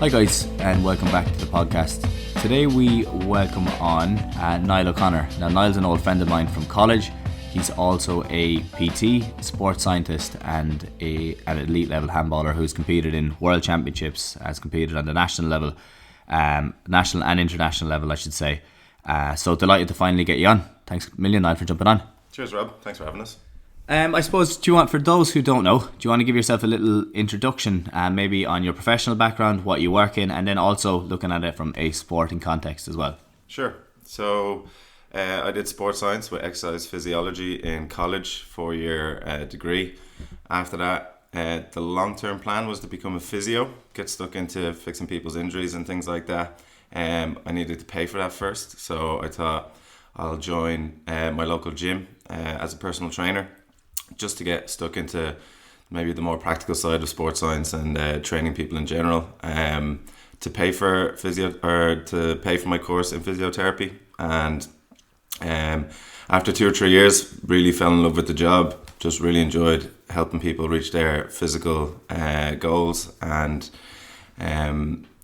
Hi guys, and welcome back to the podcast. Today we welcome on Niall O'Connor. Now Niall's an old friend of mine from college. He's also a PT, sports scientist, and an elite level handballer who's competed in world championships, has competed on the national level, national and international level I should say. So delighted to finally get you on. Thanks a million, Niall, for jumping on. Cheers, Rob. Thanks for having us. I suppose, for those who don't know, do you want to give yourself a little introduction, maybe on your professional background, what you work in, and then also looking at it from a sporting context as well? Sure. So I did sports science with exercise physiology in college, 4-year degree. After that, the long-term plan was to become a physio, get stuck into fixing people's injuries and things like that. I needed to pay for that first, so I thought I'll join my local gym as a personal trainer, just to get stuck into maybe the more practical side of sports science and training people in general. To pay for to pay for my course in physiotherapy, and after 2 or 3 years, really fell in love with the job. Just really enjoyed helping people reach their physical goals, and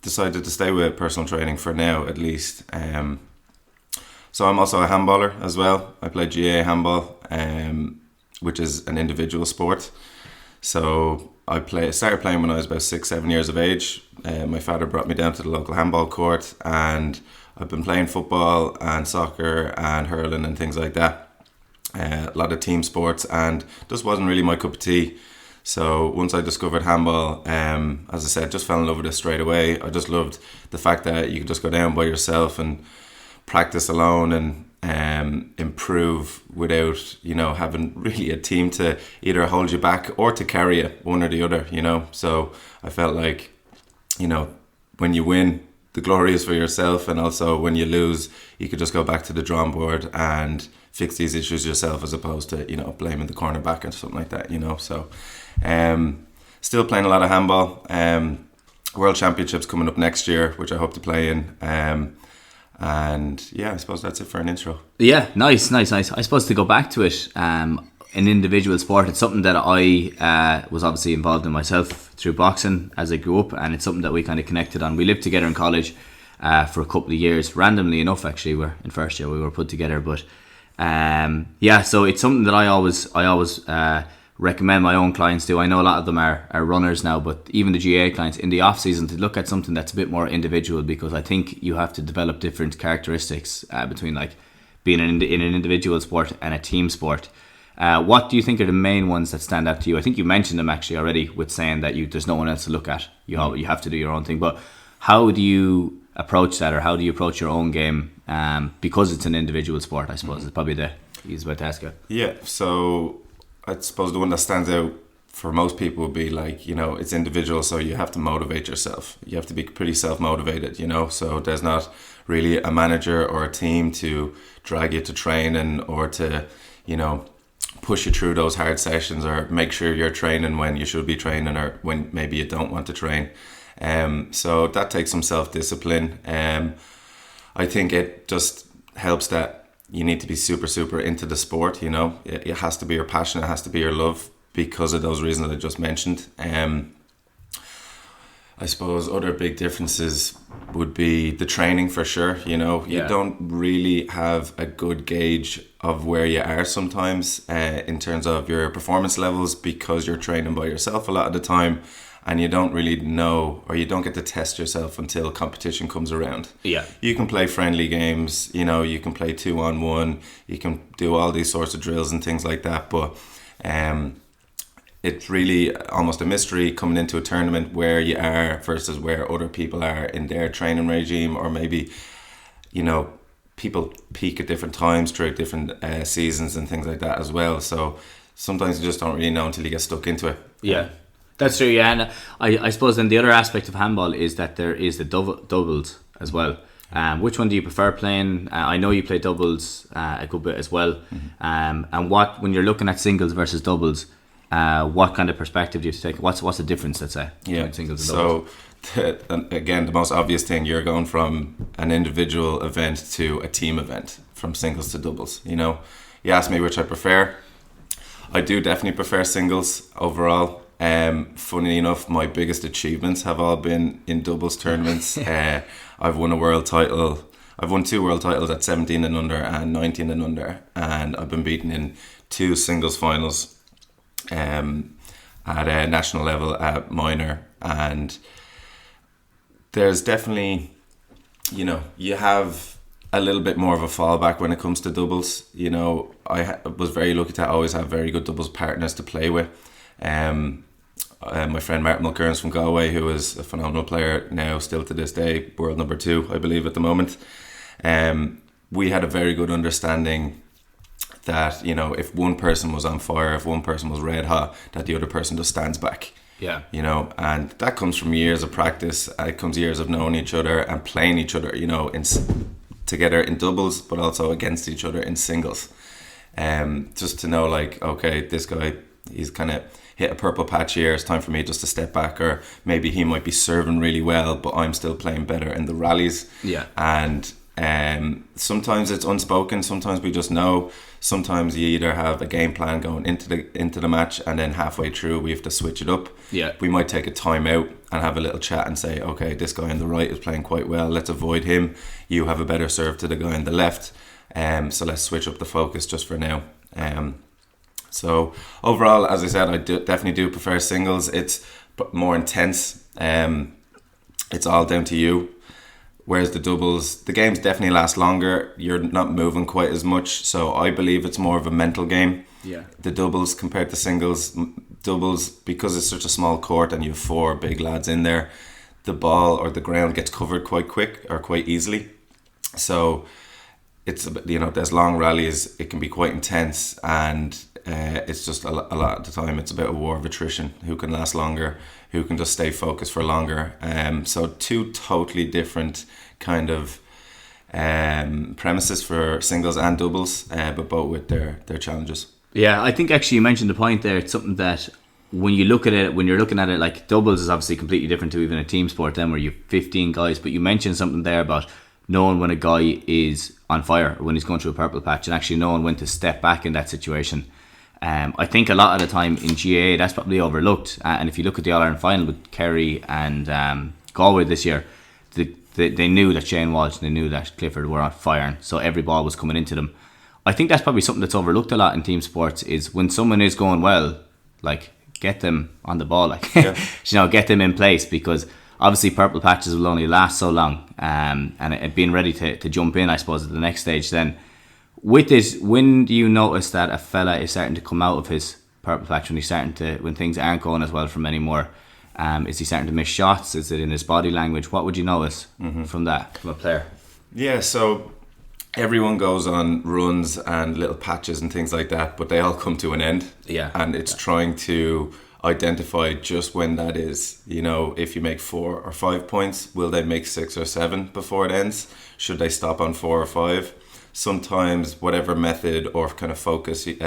decided to stay with personal training for now, at least. So I'm also a handballer as well. I play GA handball, which is an individual sport. So I started playing when I was about 6-7 years of age. My father brought me down to the local handball court, and I've been playing football and soccer and hurling and things like that. A lot of team sports, and just wasn't really my cup of tea. So once I discovered handball, as I said, just fell in love with it straight away. I just loved the fact that you could just go down by yourself and practice alone and improve without having really a team to either hold you back or to carry you, one or the other. So I felt like when you win, the glory is for yourself, and also when you lose, you could just go back to the drawing board and fix these issues yourself, as opposed to blaming the cornerback or something like that. So still playing a lot of handball. World Championships coming up next year, which I hope to play in. And yeah, I suppose that's it for an intro. Yeah, nice. I suppose to go back to it, an individual sport, it's something that I was obviously involved in myself through boxing as I grew up, and it's something that we kind of connected on. We lived together in college for a couple of years, randomly enough actually. We're in first year we were put together, but so it's something that I always recommend my own clients do. I know a lot of them are runners now, but even the GA clients in the off season, to look at something that's a bit more individual, because I think you have to develop different characteristics between like being in an individual sport and a team sport. What do you think are the main ones that stand out to you? I think you mentioned them actually already, with saying that there's no one else to look at. You have to do your own thing. But how do you approach that, or how do you approach your own game? Because it's an individual sport, I suppose, is probably the easiest way to ask it. Yeah, so I suppose the one that stands out for most people would be like, it's individual, so you have to motivate yourself. You have to be pretty self-motivated, so there's not really a manager or a team to drag you to training, or to, push you through those hard sessions, or make sure you're training when you should be training, or when maybe you don't want to train. So that takes some self-discipline. I think it just helps that you need to be super, super into the sport. It has to be your passion, it has to be your love, because of those reasons I just mentioned. I suppose other big differences would be the training, for sure. You don't really have a good gauge of where you are sometimes in terms of your performance levels, because you're training by yourself a lot of the time, and you don't really know, or you don't get to test yourself until competition comes around. Yeah. You can play friendly games, you can play 2-on-1, you can do all these sorts of drills and things like that, but it's really almost a mystery coming into a tournament where you are versus where other people are in their training regime, or maybe, people peak at different times throughout different seasons and things like that as well. So sometimes you just don't really know until you get stuck into it. Yeah. That's true, yeah. And I suppose then the other aspect of handball is that there is the doubles as well. Which one do you prefer playing? I know you play doubles a good bit as well. Mm-hmm. And when you're looking at singles versus doubles, what kind of perspective do you take? What's the difference, let's say, between singles and doubles? So again, the most obvious thing, you're going from an individual event to a team event, from singles to doubles. You asked me which I prefer. I do definitely prefer singles overall. Funny enough, my biggest achievements have all been in doubles tournaments. I've won a world title. I've won 2 world titles at 17 and under and 19 and under, and I've been beaten in 2 singles finals at a national level at minor. And there's definitely, you have a little bit more of a fallback when it comes to doubles. I was very lucky to always have very good doubles partners to play with. My friend Martin Mulcairns from Galway, who is a phenomenal player now, still to this day, world number 2, I believe, at the moment. We had a very good understanding that, if one person was on fire, if one person was red hot, that the other person just stands back. Yeah. And that comes from years of practice. It comes years of knowing each other and playing each other, together in doubles, but also against each other in singles. Just to know, like, okay, this guy, he's kind of hit a purple patch here, it's time for me just to step back, or maybe he might be serving really well, but I'm still playing better in the rallies. Yeah. And sometimes it's unspoken, sometimes we just know. Sometimes you either have a game plan going into the match, and then halfway through we have to switch it up. Yeah. We might take a time out and have a little chat and say, okay, this guy on the right is playing quite well, let's avoid him. You have a better serve to the guy on the left, so let's switch up the focus just for now. So overall, as I said, I definitely do prefer singles. It's more intense. It's all down to you. Whereas the doubles, the games definitely last longer. You're not moving quite as much. So I believe it's more of a mental game. Yeah. The doubles compared to singles. Doubles, because it's such a small court and you have 4 big lads in there, the ball or the ground gets covered quite quick or quite easily. So it's, there's long rallies. It can be quite intense, and it's just a lot of the time it's about a war of attrition. Who can last longer? Who can just stay focused for longer? So 2 totally different kind of premises for singles and doubles, but both with their challenges. Yeah, I think actually you mentioned the point there. It's something that when you're looking at it, like doubles is obviously completely different to even a team sport then, where you've 15 guys. But you mentioned something there about knowing when a guy is on fire, or when he's going through a purple patch, and actually knowing when to step back in that situation. I think a lot of the time in GAA that's probably overlooked, and if you look at the All-Ireland final with Kerry and Galway this year, they knew that Shane Walsh and they knew that Clifford were on fire, so every ball was coming into them. I think that's probably something that's overlooked a lot in team sports, is when someone is going well, like, get them on the ball, like, yeah. Get them in place, because obviously purple patches will only last so long, and it being ready to jump in, I suppose, at the next stage then. With this, when do you notice that a fella is starting to come out of his purple patch, when things aren't going as well for him anymore? Is he starting to miss shots? Is it in his body language? What would you notice from a player? Yeah, so everyone goes on runs and little patches and things like that, but they all come to an end. Yeah. And it's trying to identify just when that is. If you make 4 or 5 points, will they make 6 or 7 before it ends? Should they stop on 4 or 5? Sometimes whatever method or kind of focus you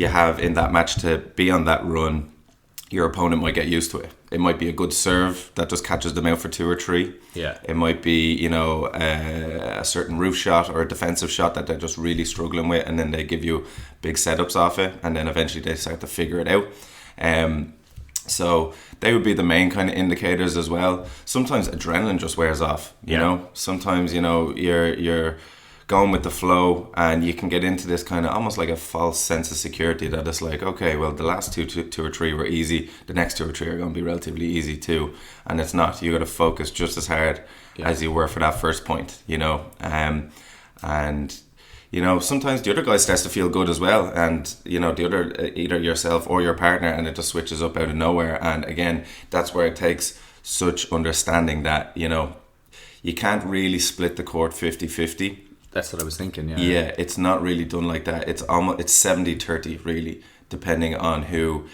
have in that match to be on that run, your opponent might get used to it. It might be a good serve that just catches them out for 2 or 3. Yeah. It might be, a certain roof shot or a defensive shot that they're just really struggling with, and then they give you big setups off it, and then eventually they start to figure it out. So they would be the main kind of indicators as well. Sometimes adrenaline just wears off, you know. Sometimes, you're going with the flow, and you can get into this kind of almost like a false sense of security that it's like, okay, well, the last two or three were easy, the next 2 or 3 are going to be relatively easy too, and it's not. You got to focus just as hard as you were for that first point, and sometimes the other guy starts to feel good as well, and the other, either yourself or your partner, and it just switches up out of nowhere. And again, that's where it takes such understanding that you can't really split the court 50-50. That's what I was thinking, yeah. Yeah, it's not really done like that. It's 70-30 really, depending on who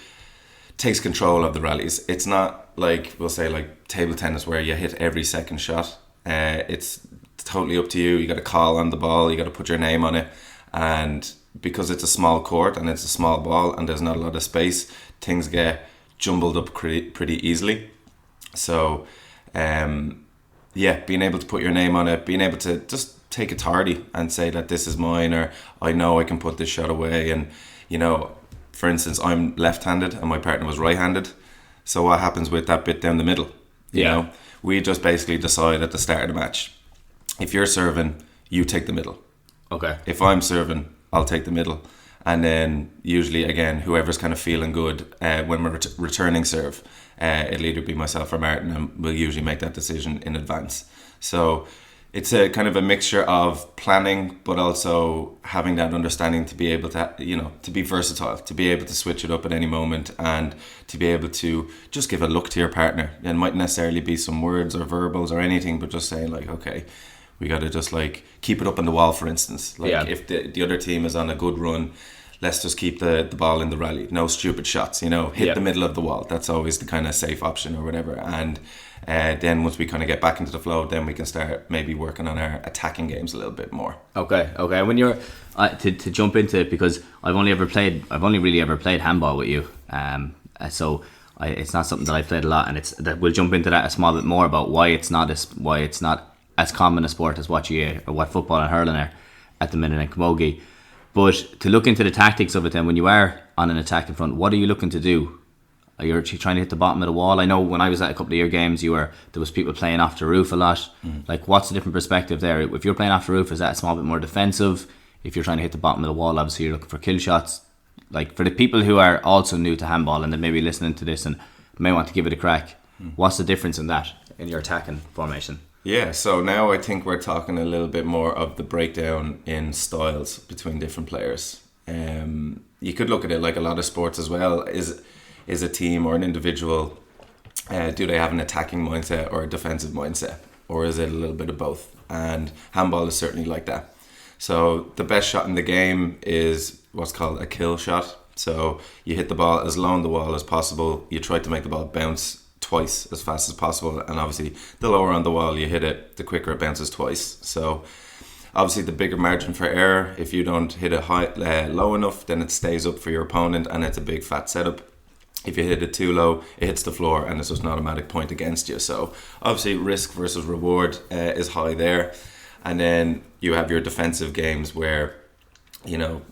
takes control of the rallies. It's not like, we'll say, like table tennis where you hit every second shot. It's totally up to you. You got to call on the ball, you got to put your name on it, and because it's a small court and it's a small ball and there's not a lot of space, things get jumbled up pretty easily. So being able to put your name on it, being able to just take authority and say that this is mine, or I know I can put this shot away. And for instance, I'm left-handed and my partner was right-handed. So what happens with that bit down the middle? You know, we just basically decide at the start of the match, if you're serving, you take the middle. Okay. If I'm serving, I'll take the middle. And then usually, again, whoever's kind of feeling good when we're returning serve, it'll either be myself or Martin, and we'll usually make that decision in advance. So it's a kind of a mixture of planning, but also having that understanding to be able to, you know, to be versatile, to be able to switch it up at any moment, and to be able to just give a look to your partner. It might necessarily be some words or verbals or anything, but just saying like, okay, we got to just like keep it up on the wall, for instance. Like if the other team is on a good run, let's just keep the ball in the rally. No stupid shots, you know, hit the middle of the wall. That's always the kind of safe option or whatever. And then once we kind of get back into the flow, then we can start maybe working on our attacking games a little bit more. Okay. When you're to jump into it, because I've only really ever played handball with you. So it's not something that I played a lot, and it's that we'll jump into that a small bit more about why it's not as common a sport as what football and hurling are at the minute in camogie. But to look into the tactics of it, then when you are on an attacking front, what are you looking to do? Are you trying to hit the bottom of the wall? I know when I was at a couple of your games, there was people playing off the roof a lot. Like, what's the different perspective there? If you're playing off the roof, is that a small bit more defensive? If you're trying to hit the bottom of the wall, obviously you're looking for kill shots. Like, for the people who are also new to handball and they may be listening to this and may want to give it a crack, what's the difference in that in your attacking formation? Yeah, so now I think we're talking a little bit more of the breakdown in styles between different players. You could look at it like a lot of sports as well. Is a team or an individual, do they have an attacking mindset or a defensive mindset? Or is it a little bit of both? And handball is certainly like that. So the best shot in the game is what's called a kill shot. So you hit the ball as low on the wall as possible. You try to make the ball bounce twice as fast as possible, and obviously the lower on the wall you hit it, the quicker it bounces twice. So obviously the bigger margin for error. If you don't hit it low enough, then it stays up for your opponent and it's a big fat setup. If you hit it too low, it hits the floor and it's just an automatic point against you. So obviously risk versus reward is high there. And then you have your defensive games where, you know,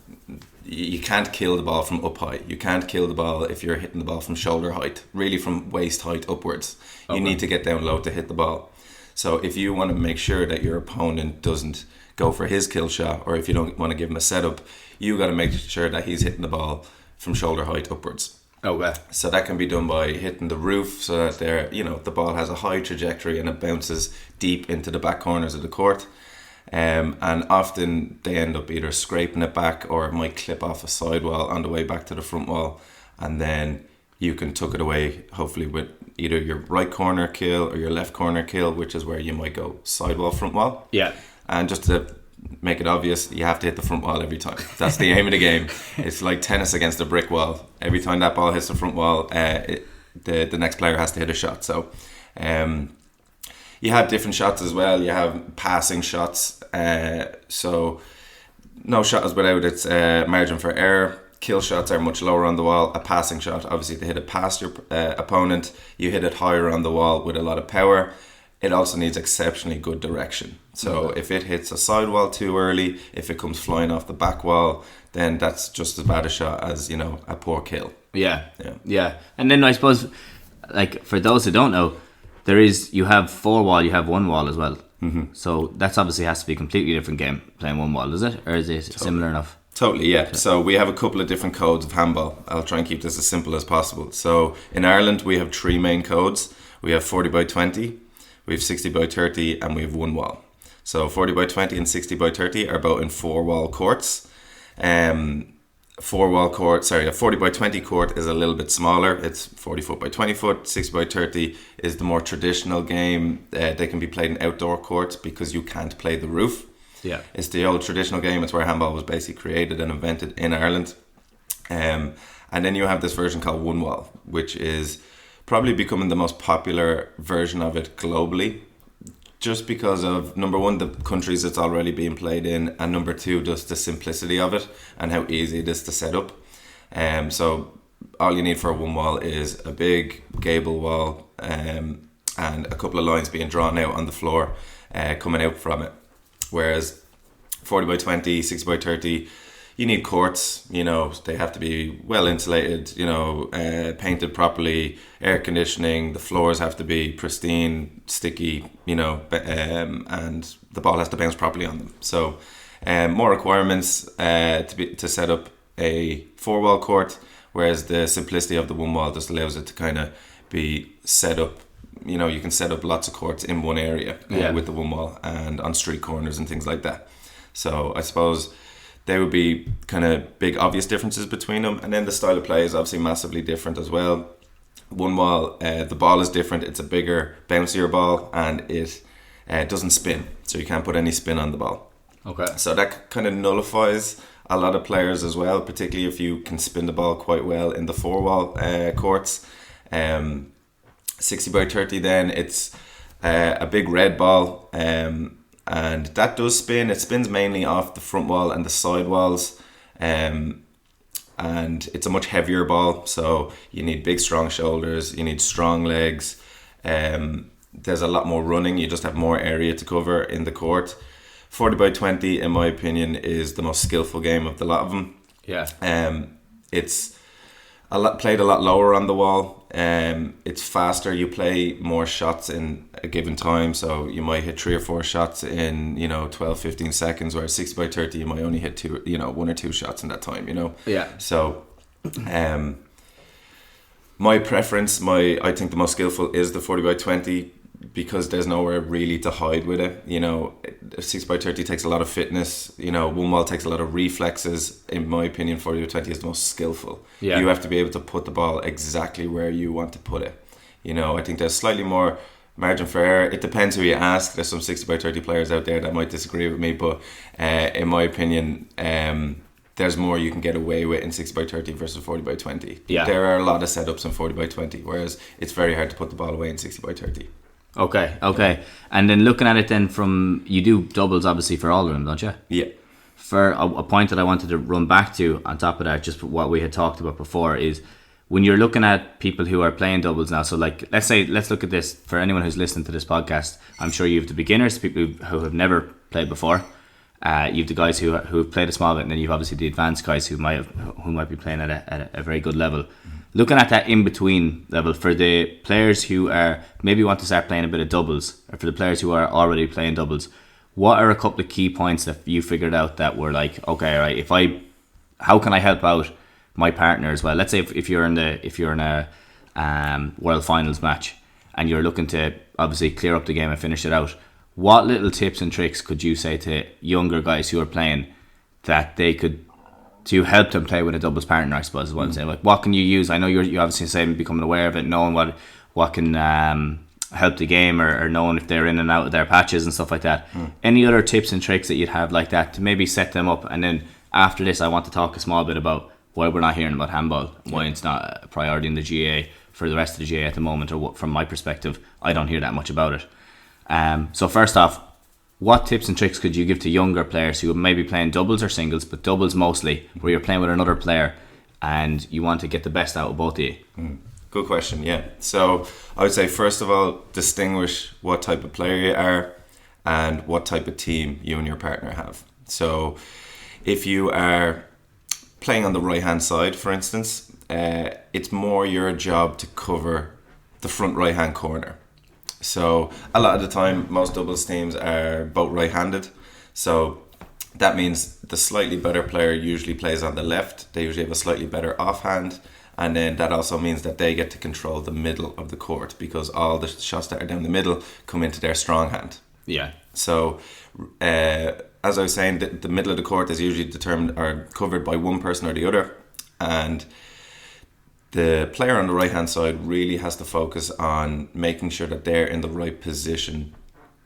you can't kill the ball from up high. You can't kill the ball if you're hitting the ball from shoulder height, really from waist height upwards. Okay. You need to get down low to hit the ball. So if you want to make sure that your opponent doesn't go for his kill shot, or if you don't want to give him a setup, you got to make sure that he's hitting the ball from shoulder height upwards. Okay. So that can be done by hitting the roof so that the ball has a high trajectory and it bounces deep into the back corners of the court. And often they end up either scraping it back, or it might clip off a sidewall on the way back to the front wall, and then you can tuck it away, hopefully with either your right corner kill or your left corner kill, which is where you might go sidewall, front wall. Yeah. And just to make it obvious, you have to hit the front wall every time. That's the aim of the game. It's like tennis against a brick wall. Every time that ball hits the front wall, the next player has to hit a shot. So you have different shots as well. You have passing shots. So no shot is without its margin for error. Kill shots are much lower on the wall. A passing shot, obviously, to hit it past your opponent, you hit it higher on the wall with a lot of power. It also needs exceptionally good direction. So if it hits a sidewall too early, if it comes flying off the back wall, then that's just as bad a shot as, a poor kill. Yeah. And then I suppose, like, for those who don't know, you have 4 wall, you have 1 wall as well. Mm-hmm. So that's obviously has to be a completely different game playing 1 wall, is it? Or is it similar enough? Totally, yeah. So we have a couple of different codes of handball. I'll try and keep this as simple as possible. So in Ireland, we have 3 main codes. We have 40 by 20, we have 60 by 30, and we have 1 wall. So 40 by 20 and 60 by 30 are both in 4 wall courts. A 40 by 20 court is a little bit smaller. It's 40 foot by 20 foot. 60 by 30 is the more traditional game. They can be played in outdoor courts because you can't play the roof. Yeah, it's the old traditional game. It's where handball was basically created and invented in Ireland. And then you have this version called 1 wall, which is probably becoming the most popular version of it globally, just because of, number one, the countries it's already being played in, and number two, just the simplicity of it and how easy it is to set up. So all you need for a 1 wall is a big gable wall and a couple of lines being drawn out on the floor coming out from it. Whereas 40 by 20, 60 by 30, you need courts, they have to be well insulated, painted properly, air conditioning, the floors have to be pristine, sticky, and the ball has to bounce properly on them. So more requirements to set up a 4-wall court, whereas the simplicity of the 1-wall just allows it to kind of be set up. You can set up lots of courts in one area with the 1-wall and on street corners and things like that. So I suppose they would be kind of big obvious differences between them. And then the style of play is obviously massively different as well. 1-wall, the ball is different. It's a bigger, bouncier ball, and it doesn't spin. So you can't put any spin on the ball. Okay. So that kind of nullifies a lot of players as well, particularly if you can spin the ball quite well in the 4-wall courts. 60 by 30 then, it's a big red ball. And that does spin. It spins mainly off the front wall and the side walls. And it's a much heavier ball. So you need big, strong shoulders. You need strong legs. There's a lot more running. You just have more area to cover in the court. 40 by 20, in my opinion, is the most skillful game of the lot of them. Yeah. It's played a lot lower on the wall. It's faster. You play more shots in a given time, so you might hit 3 or 4 shots in 12-15 seconds, whereas 60 by 30 you might only hit 1 or 2 shots in that time. Yeah. So my preference, I think the most skillful is the 40 by 20, because there's nowhere really to hide with it. 60 by 30 takes a lot of fitness. 1-wall takes a lot of reflexes. In my opinion, 40 by 20 is the most skillful. Yeah. You have to be able to put the ball exactly where you want to put it. I think there's slightly more margin for error. It depends who you ask. There's some 60 by 30 players out there that might disagree with me, but in my opinion, there's more you can get away with in 60 by 30 versus 40 by 20. Yeah. There are a lot of setups in 40 by 20, whereas it's very hard to put the ball away in 60 by 30. Okay. And then looking at it then from, you do doubles obviously for all of them, don't you? Yeah. For a point that I wanted to run back to on top of that, just what we had talked about before, is when you're looking at people who are playing doubles now. So like, let's look at this for anyone who's listening to this podcast. I'm sure you have the beginners, people who have never played before. You have the guys who have played a small bit, and then you've obviously the advanced guys who might be playing at a very good level. Looking at that in-between level, for the players who are maybe want to start playing a bit of doubles, or for the players who are already playing doubles, what are a couple of key points that you figured out that were like, okay, all right, how can I help out my partner as well? Let's say if you're in a World Finals match and you're looking to obviously clear up the game and finish it out, what little tips and tricks could you say to younger guys who are playing that they could, to help them play with a doubles partner, I suppose is what I'm saying. Like, what can you use? I know you're obviously saying becoming aware of it, knowing what can help the game, or knowing if they're in and out of their patches and stuff like that. Any other tips and tricks that you'd have like that to maybe set them up? And then after this, I want to talk a small bit about why we're not hearing about handball, why it's not a priority in the GAA for the rest of the GAA at the moment, or what, from my perspective, I don't hear that much about it. So first off, what tips and tricks could you give to younger players who may be playing doubles or singles, but doubles mostly, where you're playing with another player and you want to get the best out of both of you? Good question, yeah. So I would say, first of all, distinguish what type of player you are and what type of team you and your partner have. So if you are playing on the right-hand side, for instance, it's more your job to cover the front right-hand corner. So a lot of the time, most doubles teams are both right-handed. So that means the slightly better player usually plays on the left. They usually have a slightly better offhand. And then that also means that they get to control the middle of the court, because all the shots that are down the middle come into their strong hand. Yeah. So as I was saying, the middle of the court is usually determined or covered by one person or the other. And the player on the right hand side really has to focus on making sure that they're in the right position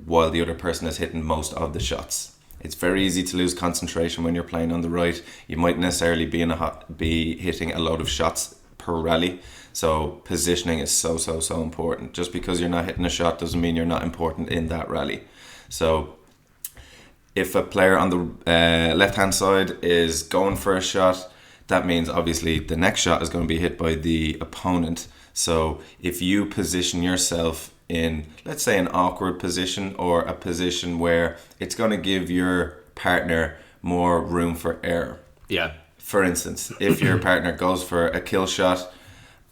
while the other person is hitting most of the shots. It's very easy to lose concentration when you're playing on the right. You might necessarily be hitting a load of shots per rally. So positioning is so important. Just because you're not hitting a shot doesn't mean you're not important in that rally. So if a player on the left hand side is going for a shot, that means obviously the next shot is going to be hit by the opponent. So if you position yourself in, let's say, an awkward position, or a position where it's going to give your partner more room for error. Yeah. For instance, if your partner goes for a kill shot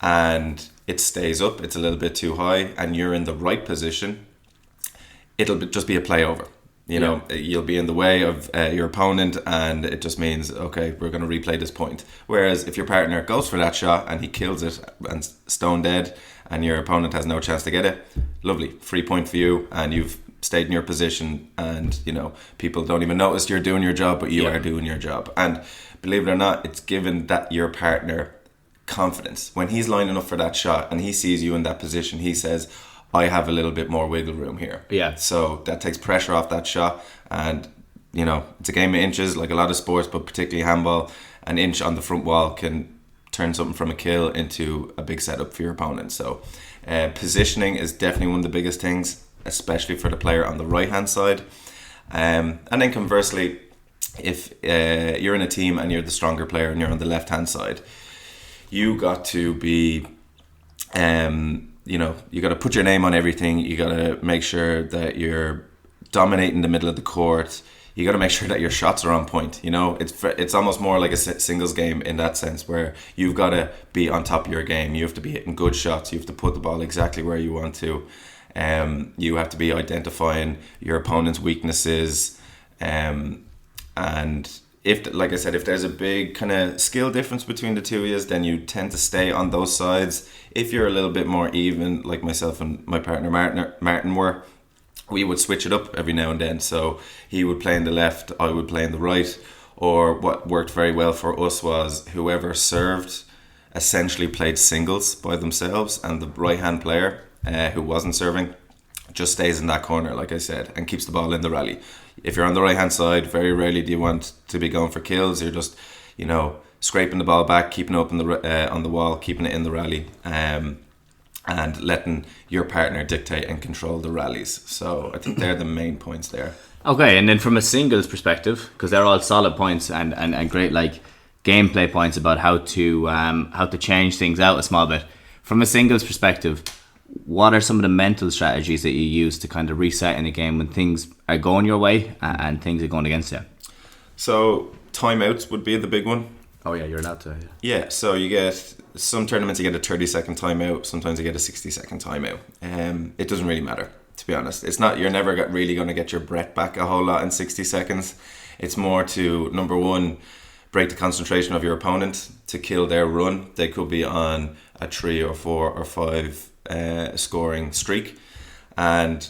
and it stays up, it's a little bit too high, and you're in the right position, just be a play over. You know, you'll be in the way of your opponent, and it just means, okay, we're going to replay this point. Whereas if your partner goes for that shot and he kills it and stone dead, and your opponent has no chance to get it, lovely, free point for you, and you've stayed in your position, and you know, people don't even notice you're doing your job, but you are doing your job. And believe it or not, it's given that your partner confidence. When he's lining up for that shot and he sees you in that position, he says, I have a little bit more wiggle room here. Yeah. So that takes pressure off that shot. And, you know, it's a game of inches, like a lot of sports, but particularly handball. An inch on the front wall can turn something from a kill into a big setup for your opponent. So positioning is definitely one of the biggest things, especially for the player on the right-hand side. And then conversely, if you're in a team and you're the stronger player and you're on the left-hand side, you got to be... you know, you got to put your name on everything. You got to make sure that you're dominating the middle of the court. You got to make sure that your shots are on point. You know, it's almost more like a singles game in that sense, where you've got to be on top of your game. You have to be hitting good shots. You have to put the ball exactly where you want to. You have to be identifying your opponent's weaknesses. And if, like I said, if there's a big kind of skill difference between the two of you, then you tend to stay on those sides. If you're a little bit more even, like myself and my partner Martin were, we would switch it up every now and then. So he would play in the left, I would play in the right. Or what worked very well for us was whoever served essentially played singles by themselves, and the right-hand player who wasn't serving just stays in that corner, like I said, and keeps the ball in the rally. If you're on the right hand side, very rarely do you want to be going for kills. You're just, you know, scraping the ball back, keeping it up on the wall, keeping it in the rally, and letting your partner dictate and control the rallies. So I think they're the main points there. Okay, and then from a singles perspective, because they're all solid points and great like gameplay points about how to change things out a small bit. From a singles perspective, what are some of the mental strategies that you use to kind of reset in a game when things are going your way and things are going against you? So timeouts would be the big one. Oh yeah, you're allowed to. Yeah, so you get some tournaments you get a 30-second timeout, sometimes you get a 60-second timeout. It doesn't really matter, to be honest. It's not, you're never really going to get your breath back a whole lot in 60 seconds. It's more to, number one, break the concentration of your opponent to kill their run. They could be on a 3 or 4 or 5 scoring streak, and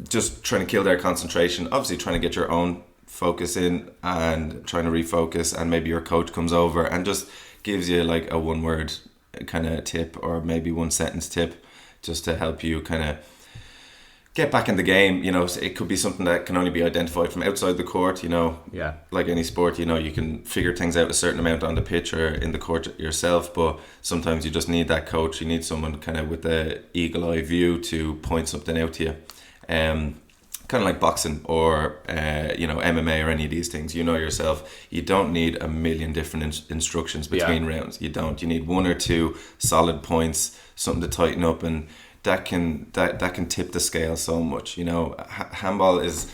just trying to kill their concentration, obviously trying to get your own focus in and trying to refocus, and maybe your coach comes over and just gives you like a one word kind of tip or maybe one sentence tip just to help you kind of get back in the game. You know, it could be something that can only be identified from outside the court, you know. Yeah. Like any sport, you know, you can figure things out a certain amount on the pitch or in the court yourself, but sometimes you just need that coach. You need someone kind of with the eagle eye view to point something out to you. Kind of like boxing or, you know, MMA or any of these things. You know yourself, you don't need a million different instructions between rounds. You don't. You need 1 or 2 solid points, something to tighten up, and that can tip the scale so much. You know, handball is,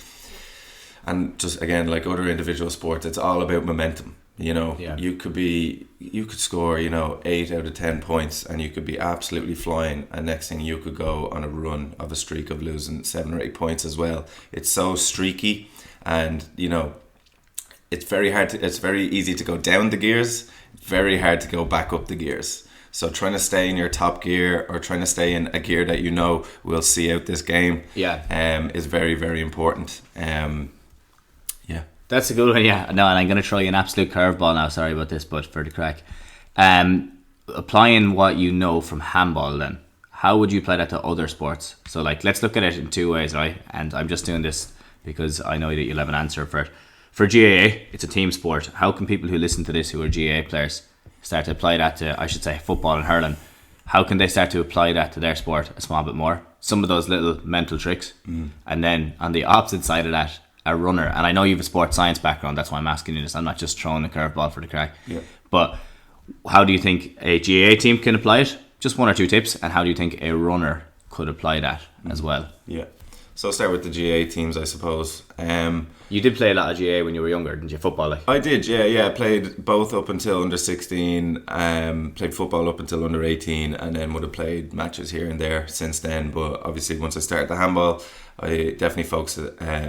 and just again like other individual sports, it's all about momentum. You know, you could score, you know, 8 out of 10 points and you could be absolutely flying, and next thing you could go on a run of a streak of losing 7 or 8 points as well. It's so streaky, and you know, it's very easy to go down the gears, very hard to go back up the gears. So trying to stay in your top gear or trying to stay in a gear that you know will see out this game is very, very important. That's a good one, yeah. No, and I'm going to throw you an absolute curveball now. Sorry about this, but for the crack. Applying what you know from handball then, how would you apply that to other sports? So like, let's look at it in 2 ways, right? And I'm just doing this because I know that you'll have an answer for it. For GAA, it's a team sport. How can people who listen to this who are GAA players start to apply that to, I should say, football and hurling? How can they start to apply that to their sport a small bit more? Some of those little mental tricks. And then on the opposite side of that, a runner, and I know you have a sports science background, that's why I'm asking you this. I'm not just throwing a curveball for the crack. But how do you think a GAA team can apply it? Just 1 or 2 tips. And how do you think a runner could apply that as well? So I'll start with the GA teams, I suppose. You did play a lot of GA when you were younger, didn't you? Football, like? I did, yeah. I played both up until under 16, played football up until under 18, and then would have played matches here and there since then. But obviously, once I started the handball, I definitely focused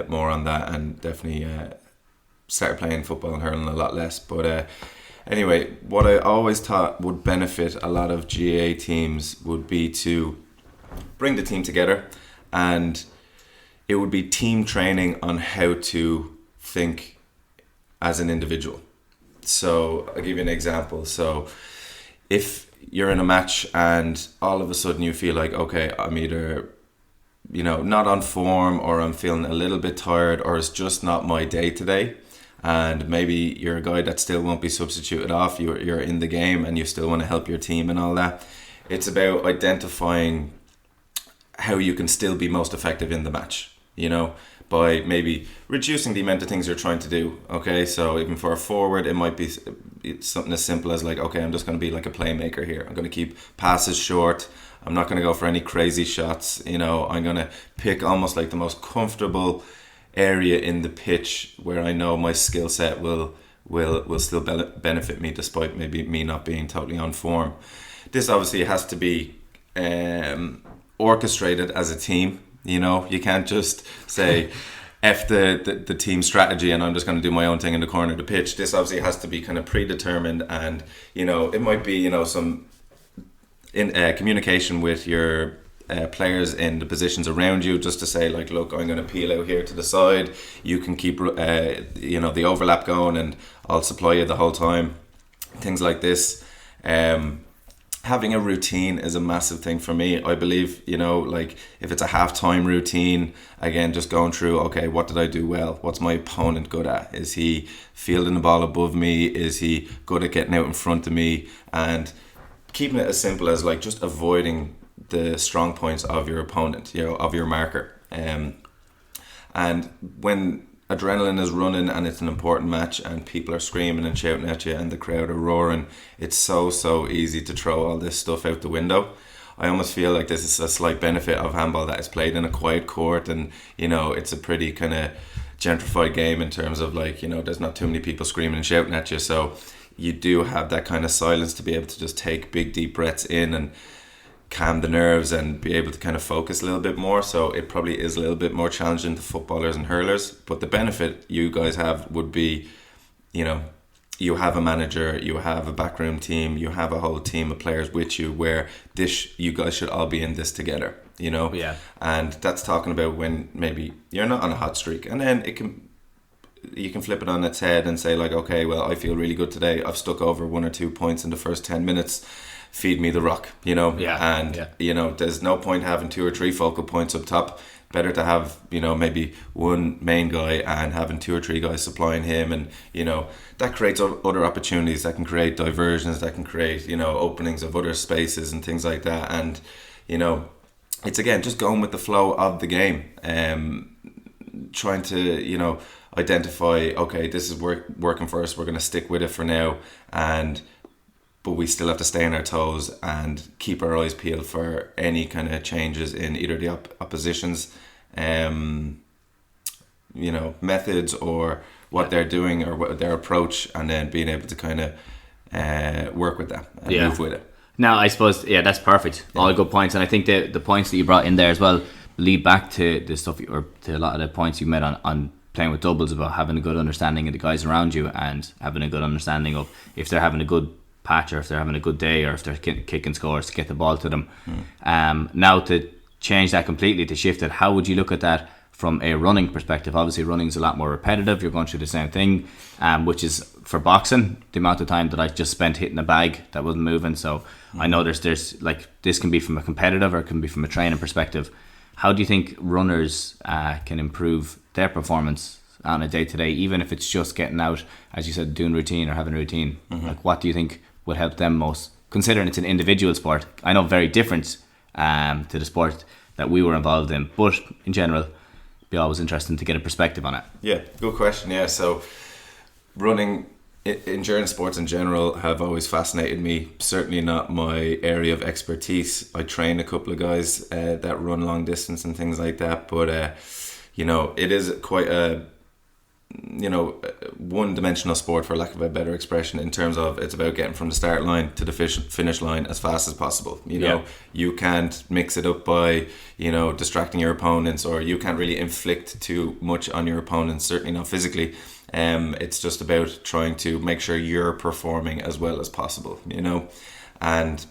more on that, and definitely started playing football and hurling a lot less. But anyway, what I always thought would benefit a lot of GA teams would be to bring the team together, and it would be team training on how to think as an individual. So I'll give you an example. So if you're in a match and all of a sudden you feel like, okay, I'm either, not on form, or I'm feeling a little bit tired, or it's just not my day today, and maybe you're a guy that still won't be substituted off, you're in the game and you still want to help your team and all that. It's about identifying how you can still be most effective in the match, by maybe reducing the amount of things you're trying to do. Okay, so even for a forward, it might be something as simple as like, okay, I'm just going to be like a playmaker here. I'm going to keep passes short. I'm not going to go for any crazy shots. I'm going to pick almost like the most comfortable area in the pitch where I know my skill set will still benefit me despite maybe me not being totally on form. This obviously has to be orchestrated as a team. You can't just say F the team strategy and I'm just going to do my own thing in the corner of the pitch. This obviously has to be kind of predetermined, and it might be some in communication with your players in the positions around you, just to say like, look, I'm going to peel out here to the side, you can keep the overlap going and I'll supply you the whole time, things like this. Having a routine is a massive thing for me. I believe, like if it's a halftime routine, again, just going through, okay, what did I do well? What's my opponent good at? Is he fielding the ball above me? Is he good at getting out in front of me? And keeping it as simple as like just avoiding the strong points of your opponent, of your marker. And when adrenaline is running and it's an important match and people are screaming and shouting at you and the crowd are roaring, it's so easy to throw all this stuff out the window. I almost feel like this is a slight benefit of handball, that it's played in a quiet court, and it's a pretty kind of gentrified game in terms of like, there's not too many people screaming and shouting at you, so you do have that kind of silence to be able to just take big deep breaths in and calm the nerves and be able to kind of focus a little bit more. So it probably is a little bit more challenging to footballers and hurlers, but the benefit you guys have would be, you have a manager, you have a backroom team, you have a whole team of players with you, where you guys should all be in this together, Yeah. And that's talking about when maybe you're not on a hot streak, and then you can flip it on its head and say like, okay, well, I feel really good today, I've stuck over 1 or 2 points in the first 10 minutes, feed me the rock, there's no point having 2 or 3 focal points up top. Better to have maybe one main guy and having 2 or 3 guys supplying him, and that creates other opportunities, that can create diversions, that can create openings of other spaces and things like that. And it's again just going with the flow of the game, trying to identify, okay, this is working for us, we're going to stick with it for now, but we still have to stay on our toes and keep our eyes peeled for any kind of changes in either the opposition's methods or what they're doing or what their approach, and then being able to kind of work with that and move with it. Now, I suppose, that's perfect. All good points, and I think the points that you brought in there as well lead back to the stuff, or to a lot of the points you made on playing with doubles, about having a good understanding of the guys around you and having a good understanding of if they're having a good patch, or if they're having a good day, or if they're kicking scores, to get the ball to them. Now, to change that completely, to shift it, how would you look at that from a running perspective? Obviously running is a lot more repetitive, you're going through the same thing, which is, for boxing, the amount of time that I just spent hitting a bag that wasn't moving. So I know there's like, this can be from a competitive or it can be from a training perspective. How do you think runners can improve their performance on a day-to-day, even if it's just getting out, as you said, doing routine or having a routine? Like, what do you think would help them most, considering it's an individual sport? I know very different to the sport that we were involved in, but in general, it'd be always interesting to get a perspective on it. Yeah, good question. Yeah, so running Endurance sports in general have always fascinated me. Certainly not my area of expertise. I train a couple of guys that run long distance and things like that, but it is quite a one-dimensional sport, for lack of a better expression, in terms of it's about getting from the start line to the finish line as fast as possible. You can't mix it up by distracting your opponents, or you can't really inflict too much on your opponents, certainly not physically. It's just about trying to make sure you're performing as well as possible, and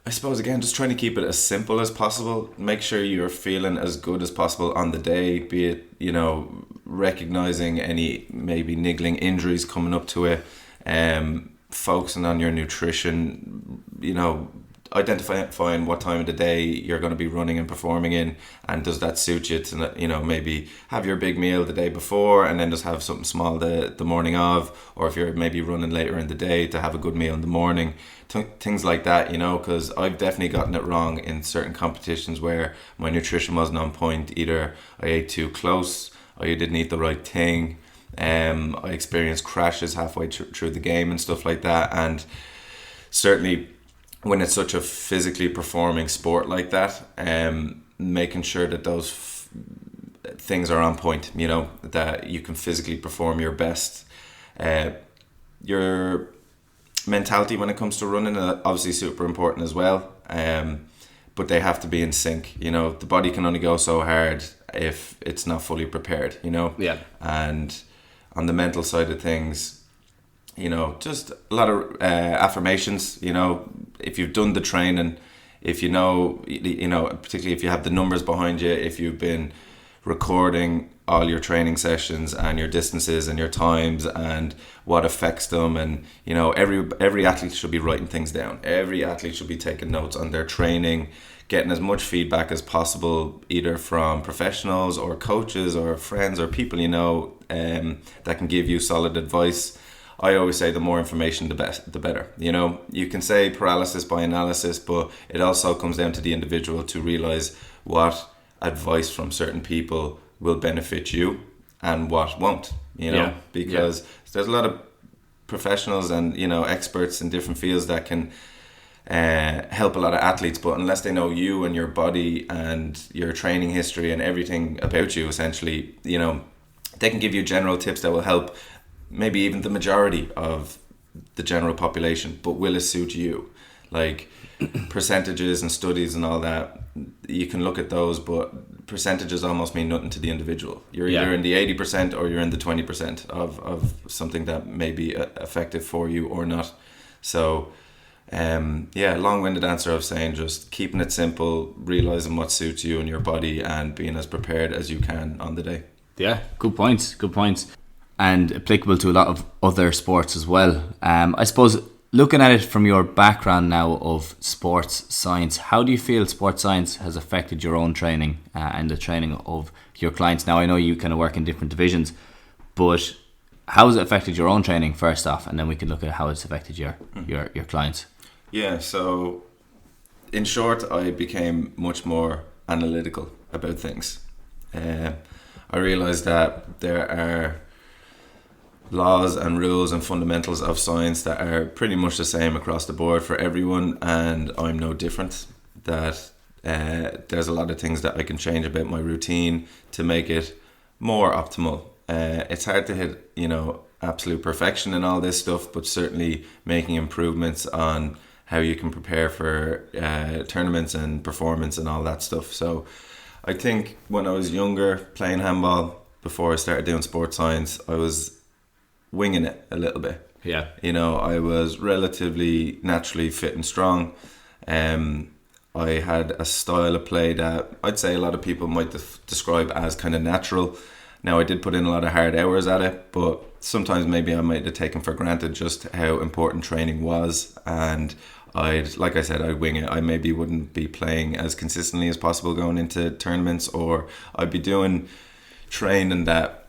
I suppose, again, just trying to keep it as simple as possible. Make sure you're feeling as good as possible on the day, be it, recognizing any maybe niggling injuries coming up to it, focusing on your nutrition, identifying what time of the day you're going to be running and performing in, and does that suit you to, maybe have your big meal the day before and then just have something small the morning of, or if you're maybe running later in the day, to have a good meal in the morning. Things like that, because I've definitely gotten it wrong in certain competitions where my nutrition wasn't on point. Either I ate too close, or you didn't eat the right thing. I experienced crashes halfway through the game and stuff like that. And certainly when it's such a physically performing sport like that, making sure that those things are on point, that you can physically perform your best. Your mentality when it comes to running is obviously super important as well, but they have to be in sync. The body can only go so hard if it's not fully prepared. And on the mental side of things, just a lot of affirmations. If you've done the training, if particularly if you have the numbers behind you, if you've been recording all your training sessions and your distances and your times and what affects them, and every athlete should be writing things down. Every athlete should be taking notes on their training, getting as much feedback as possible, either from professionals or coaches or friends or people that can give you solid advice. I always say the more information the better. You can say paralysis by analysis, but it also comes down to the individual to realize what advice from certain people will benefit you and what won't, because there's a lot of professionals and experts in different fields that can help a lot of athletes, but unless they know you and your body and your training history and everything about you, essentially, they can give you general tips that will help maybe even the majority of the general population, but will it suit you? Like percentages and studies and all that, you can look at those, but percentages almost mean nothing to the individual. You're either in the 80% or you're in the 20% of something that may be effective for you or not. So long-winded answer of saying just keeping it simple, realizing what suits you and your body, and being as prepared as you can on the day. Yeah, good points, and applicable to a lot of other sports as well. I suppose, looking at it from your background now of sports science, how do you feel sports science has affected your own training and the training of your clients? Now, I know you kind of work in different divisions, but how has it affected your own training first off, and then we can look at how it's affected your clients? Yeah, so in short, I became much more analytical about things. I realised that there are laws and rules and fundamentals of science that are pretty much the same across the board for everyone, and I'm no different. That there's a lot of things that I can change about my routine to make it more optimal. It's hard to hit absolute perfection and all this stuff, but certainly making improvements on how you can prepare for tournaments and performance and all that stuff. So I think when I was younger, playing handball, before I started doing sports science, I was winging it a little bit. Yeah. I was relatively naturally fit and strong. I had a style of play that I'd say a lot of people might describe as kind of natural. Now, I did put in a lot of hard hours at it, but sometimes maybe I might have taken for granted just how important training was. And I'd wing it. I maybe wouldn't be playing as consistently as possible going into tournaments, or I'd be doing training that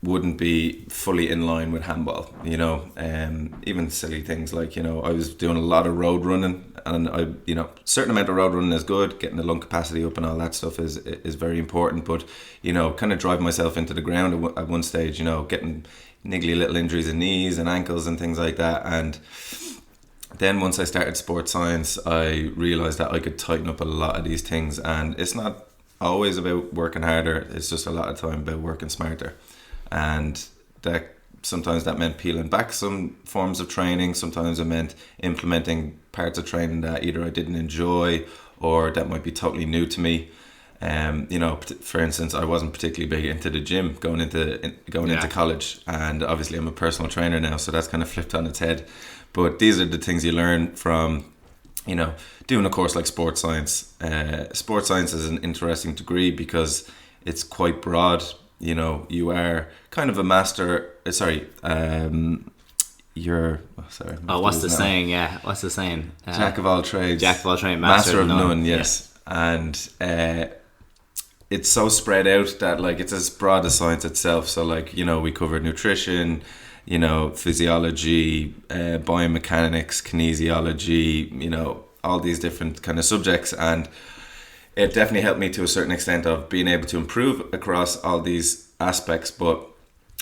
wouldn't be fully in line with handball, even silly things like, I was doing a lot of road running, and certain amount of road running is good, getting the lung capacity up and all that stuff is very important, but, kind of drive myself into the ground at one stage, getting niggly little injuries in knees and ankles and things like that. And then once I started sports science, I realized that I could tighten up a lot of these things, and it's not always about working harder, it's just a lot of time about working smarter. And that sometimes that meant peeling back some forms of training, sometimes it meant implementing parts of training that either I didn't enjoy or that might be totally new to me. For instance, I wasn't particularly big into the gym going into college, and obviously I'm a personal trainer now, so that's kind of flipped on its head. But these are the things you learn from, doing a course like sports science. Sports science is an interesting degree because it's quite broad. You are kind of a master. You're. Sorry. What's the saying? Yeah, what's the saying? Jack of all trades. Jack of all trades, master of none. Yes, yeah. And it's so spread out that it's as broad as science itself. So we cover nutrition, physiology, biomechanics, kinesiology, all these different kind of subjects. And it definitely helped me to a certain extent of being able to improve across all these aspects. But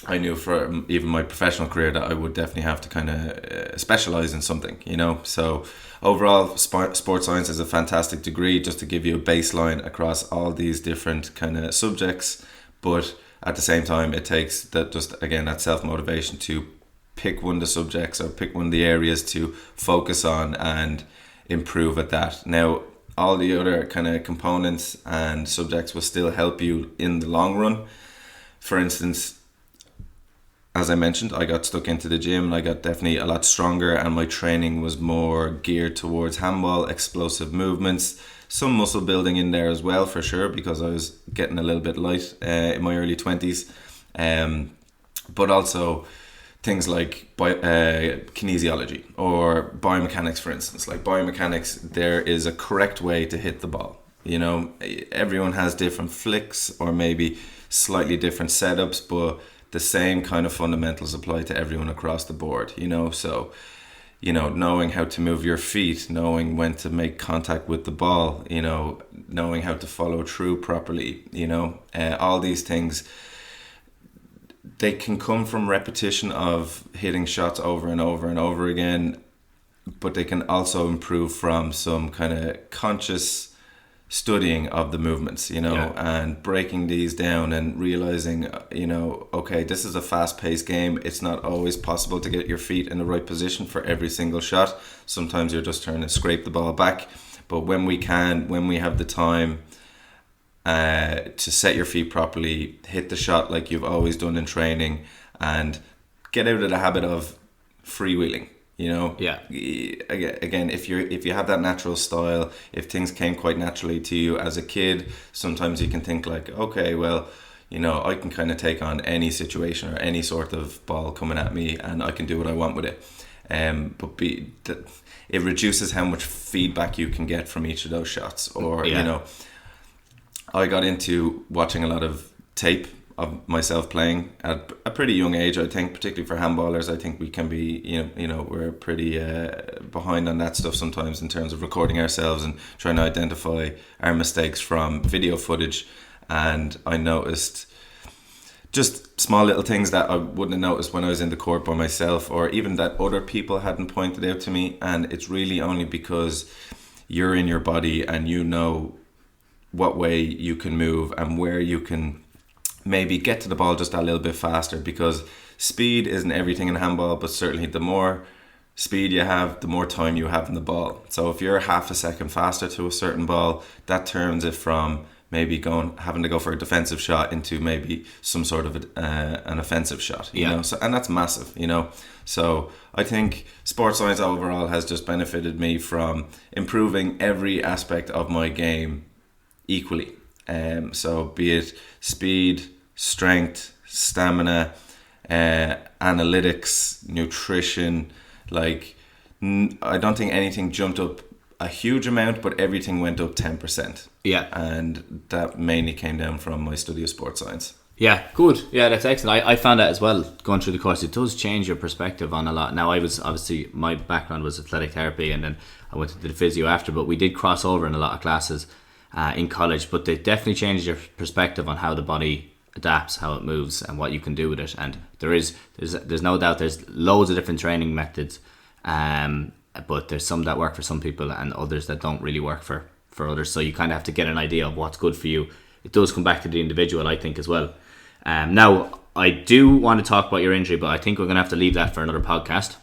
I knew for even my professional career that I would definitely have to kind of specialize in something, So overall, sports science is a fantastic degree just to give you a baseline across all these different kind of subjects. But at the same time, it takes that self-motivation to pick one of the subjects or pick one of the areas to focus on and improve at that. Now, all the other kind of components and subjects will still help you in the long run. For instance, as I mentioned, I got stuck into the gym and I got definitely a lot stronger, and my training was more geared towards handball, explosive movements, some muscle building in there as well for sure, because I was getting a little bit light in my early 20s. But also things like kinesiology or biomechanics, for instance. Like biomechanics, there is a correct way to hit the ball. Everyone has different flicks or maybe slightly different setups, but the same kind of fundamentals apply to everyone across the board, so knowing how to move your feet, knowing when to make contact with the ball, knowing how to follow through properly, all these things, they can come from repetition of hitting shots over and over and over again, but they can also improve from some kind of conscious studying of the movements, and breaking these down and realizing, okay, this is a fast-paced game. It's not always possible to get your feet in the right position for every single shot. Sometimes you're just trying to scrape the ball back. But when we have the time to set your feet properly, hit the shot like you've always done in training, and get out of the habit of freewheeling. Yeah. Again, if you have that natural style, if things came quite naturally to you as a kid, sometimes you can think okay, well, I can kind of take on any situation or any sort of ball coming at me, and I can do what I want with it. But it reduces how much feedback you can get from each of those shots. Or I got into watching a lot of tape of myself playing at a pretty young age. I think, particularly for handballers, I think we can be, we're pretty behind on that stuff sometimes in terms of recording ourselves and trying to identify our mistakes from video footage. And I noticed just small little things that I wouldn't have noticed when I was in the court by myself, or even that other people hadn't pointed out to me. And it's really only because you're in your body and you know what way you can move and where you can maybe get to the ball just a little bit faster, because speed isn't everything in handball, but certainly the more speed you have, the more time you have in the ball. So if you're half a second faster to a certain ball, that turns it from maybe having to go for a defensive shot into maybe some sort of an offensive shot, you know. So, and that's massive, So I think sports science overall has just benefited me from improving every aspect of my game equally. So be it speed, strength, stamina, analytics, nutrition, I don't think anything jumped up a huge amount, but everything went up 10%. Yeah. And that mainly came down from my study of sports science. Yeah, good. Yeah, that's excellent. I found that as well, going through the course. It does change your perspective on a lot. Now, my background was athletic therapy, and then I went to the physio after, but we did cross over in a lot of classes in college, but they definitely changed your perspective on how the body adapts, how it moves, and what you can do with it. And there's no doubt there's loads of different training methods, but there's some that work for some people and others that don't really work for others. So you kind of have to get an idea of what's good for you. It does come back to the individual, I think, as well. Now, I do want to talk about your injury, but I think we're going to have to leave that for another podcast,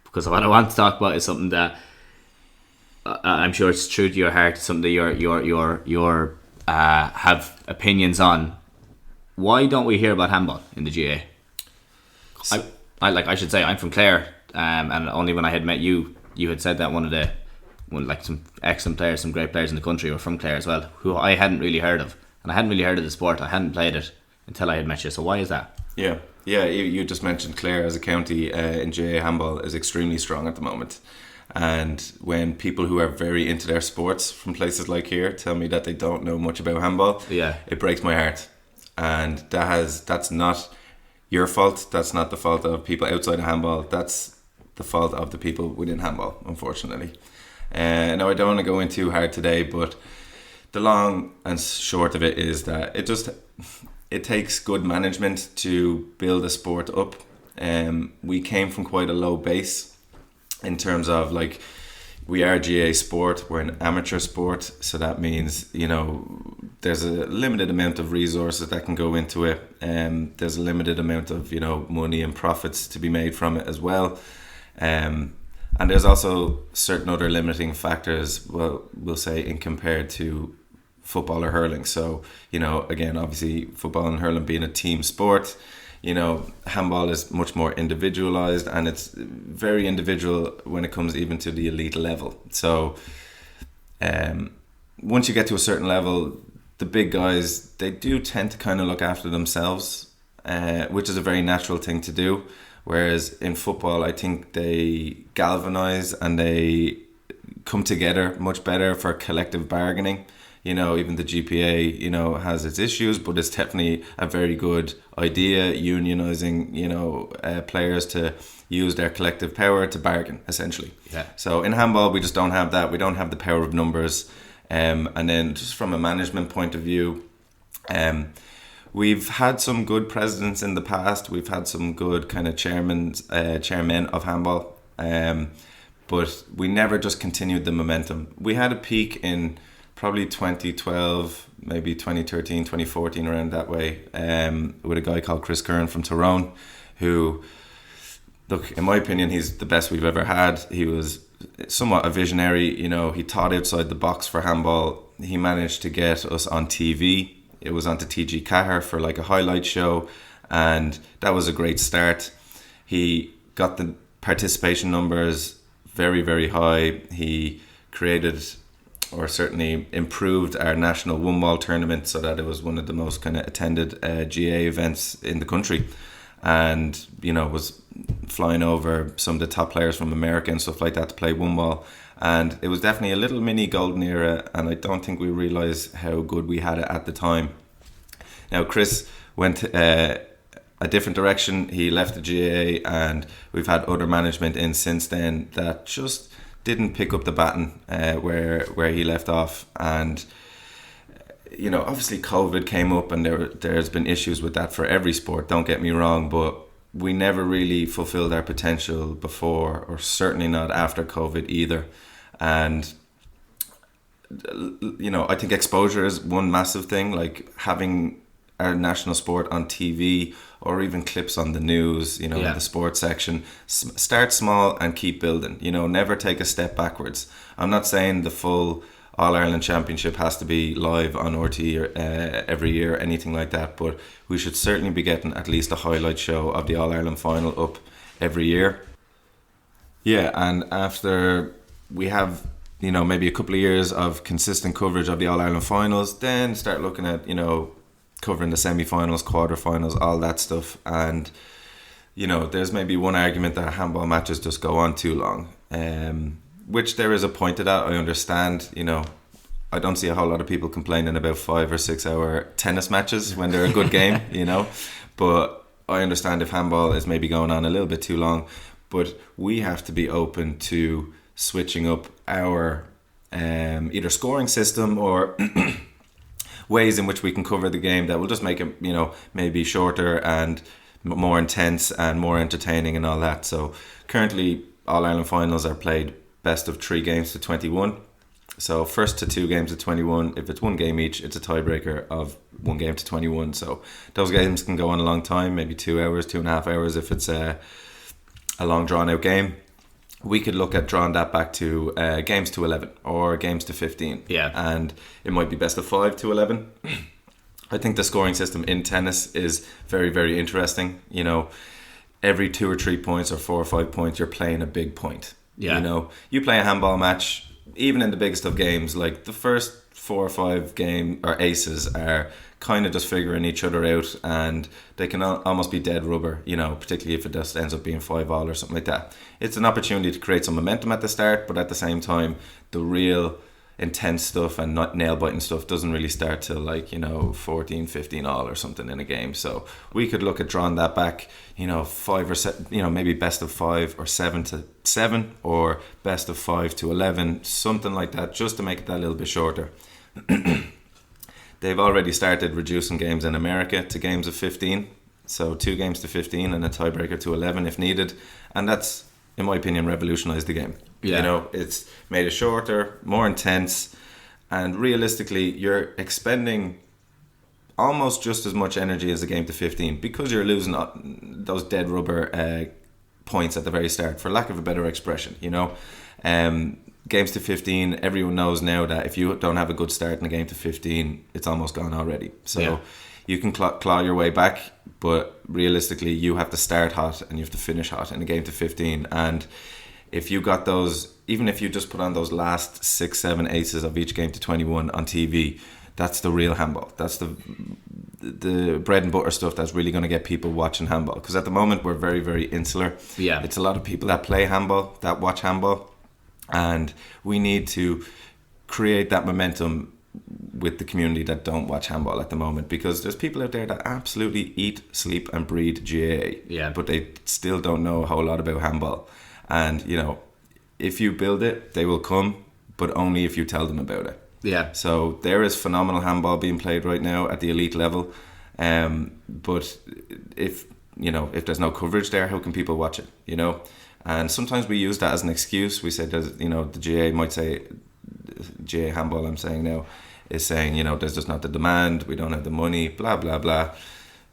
because what I want to talk about is something that I'm sure it's true to your heart, something that you're have opinions on. Why don't we hear about handball in the GA? I should say I'm from Clare, and only when I had met you had said that some excellent players, some great players in the country were from Clare as well, who I hadn't really heard of, and I hadn't really heard of the sport. I hadn't played it until I had met you. So why is that? Yeah. You just mentioned Clare as a county in GA handball is extremely strong at the moment. And when people who are very into their sports from places like here tell me that they don't know much about handball, it breaks my heart. And that's not your fault. That's not the fault of people outside of handball. That's the fault of the people within handball, unfortunately. Now, I don't want to go in too hard today, but the long and short of it is that it takes good management to build a sport up. We came from quite a low base in terms of, like, we are GA sport, we're an amateur sport, so that means, there's a limited amount of resources that can go into it. There's a limited amount of, money and profits to be made from it as well. And there's also certain other limiting factors, we'll say, in compared to football or hurling. So, again, obviously football and hurling being a team sport, handball is much more individualized, and it's very individual when it comes even to the elite level. So once you get to a certain level, the big guys, they do tend to kind of look after themselves, which is a very natural thing to do. Whereas in football, I think they galvanize and they come together much better for collective bargaining. Even the GPA, has its issues, but it's definitely a very good idea, unionizing, players to use their collective power to bargain, essentially. Yeah. So in handball, we just don't have that. We don't have the power of numbers. And then just from a management point of view, we've had some good presidents in the past. We've had some good kind of chairmen of handball. But we never just continued the momentum. We had a peak in probably 2012, maybe 2013, 2014, around that way, with a guy called Chris Curran from Tyrone, who, look, in my opinion, he's the best we've ever had. He was somewhat a visionary, he thought outside the box for handball. He managed to get us on TV. It was onto TG Cahir for like a highlight show, and that was a great start. He got the participation numbers very, very high. He created, or certainly improved, our national one ball tournament so that it was one of the most kind of attended GA events in the country, and was flying over some of the top players from America and stuff like that to play one ball. And it was definitely a little mini golden era, and I don't think we realised how good we had it at the time. Now Chris went a different direction. He left the GA, and we've had other management in since then that just didn't pick up the baton where he left off. And obviously COVID came up, and there's been issues with that for every sport, don't get me wrong, but we never really fulfilled our potential before, or certainly not after COVID either. And I think exposure is one massive thing, like having our national sport on TV, or even clips on the news, in the sports section. Start small and keep building, never take a step backwards. I'm not saying the full All-Ireland Championship has to be live on RT every year or anything like that, but we should certainly be getting at least a highlight show of the All-Ireland final up every year. Yeah, and after we have, maybe a couple of years of consistent coverage of the All-Ireland finals, then start looking at, covering the semi-finals, quarter-finals, all that stuff. And, there's maybe one argument that handball matches just go on too long, which there is a point to that. I understand, I don't see a whole lot of people complaining about 5 or 6 hour tennis matches when they're a good game, but I understand if handball is maybe going on a little bit too long. But we have to be open to switching up our either scoring system or ways in which we can cover the game that will just make it, maybe shorter and more intense and more entertaining and all that. So currently All-Ireland finals are played best of 3 games to 21. So first to 2 games to 21. If it's 1 game each, it's a tiebreaker of 1 game to 21. So those games can go on a long time, maybe 2 hours, 2.5 hours if it's a long drawn out game. We could look at drawing that back to games to 11 or games to 15. Yeah. And it might be best of 5 to 11. I think the scoring system in tennis is very, very interesting. Every 2 or 3 points or 4 or 5 points, you're playing a big point. Yeah. You play a handball match, even in the biggest of games, like the first 4 or 5 game or aces are kind of just figuring each other out, and they can almost be dead rubber, particularly if it just ends up being 5-all or something like that. It's an opportunity to create some momentum at the start, but at the same time, the real intense stuff and not nail-biting stuff doesn't really start till 14, 15 all or something in a game. So we could look at drawing that back, 5 or 7, maybe best of 5 or 7 to 7 or best of 5 to 11, something like that, just to make it that little bit shorter. They've already started reducing games in America to games of 15, so 2 games to 15 and a tiebreaker to 11 if needed, and that's, in my opinion, revolutionised the game. Yeah. It's made it shorter, more intense, and realistically, you're expending almost just as much energy as a game to 15 because you're losing those dead rubber points at the very start, for lack of a better expression. Games to 15, everyone knows now that if you don't have a good start in a game to 15, it's almost gone already. So you can claw your way back, but realistically, you have to start hot and you have to finish hot in a game to 15. And if you got those, even if you just put on those last 6, 7 aces of each game to 21 on TV, that's the real handball. That's the bread and butter stuff that's really going to get people watching handball. Because at the moment, we're very, very insular. Yeah. It's a lot of people that play handball, that watch handball. And we need to create that momentum with the community that don't watch handball at the moment, because there's people out there that absolutely eat, sleep and breathe GAA, but they still don't know a whole lot about handball. And if you build it, they will come, but only if you tell them about it. Yeah. So there is phenomenal handball being played right now at the elite level, but if there's no coverage there, how can people watch it? And sometimes we use that as an excuse. We say, the GA might say, GA handball I'm saying now, is saying, there's just not the demand, we don't have the money, blah, blah, blah.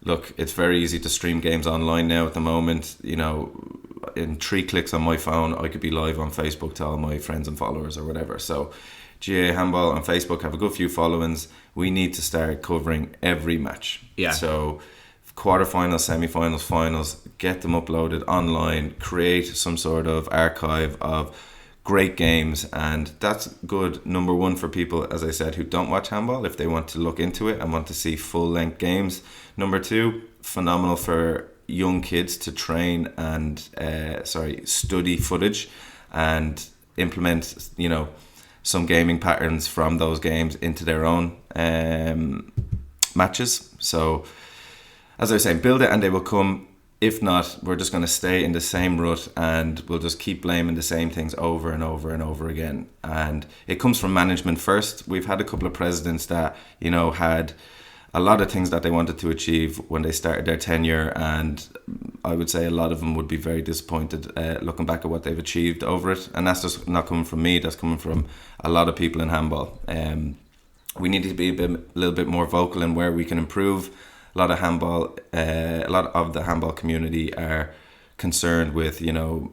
Look, it's very easy to stream games online now at the moment. In 3 clicks on my phone, I could be live on Facebook to all my friends and followers or whatever. So GA Handball on Facebook have a good few followings. We need to start covering every match. Yeah. So quarterfinals, semi-finals, finals, get them uploaded online, create some sort of archive of great games, and that's good, number one, for people, as I said, who don't watch handball, if they want to look into it and want to see full-length games. Number 2, phenomenal for young kids to train and study footage and implement some gaming patterns from those games into their own matches. So as I was saying, build it and they will come. If not, we're just going to stay in the same rut and we'll just keep blaming the same things over and over and over again. And it comes from management first. We've had a couple of presidents that, had a lot of things that they wanted to achieve when they started their tenure, and I would say a lot of them would be very disappointed looking back at what they've achieved over it. And that's just not coming from me, that's coming from a lot of people in handball. We need to be a little bit more vocal in where we can improve. A lot of the handball community are concerned with,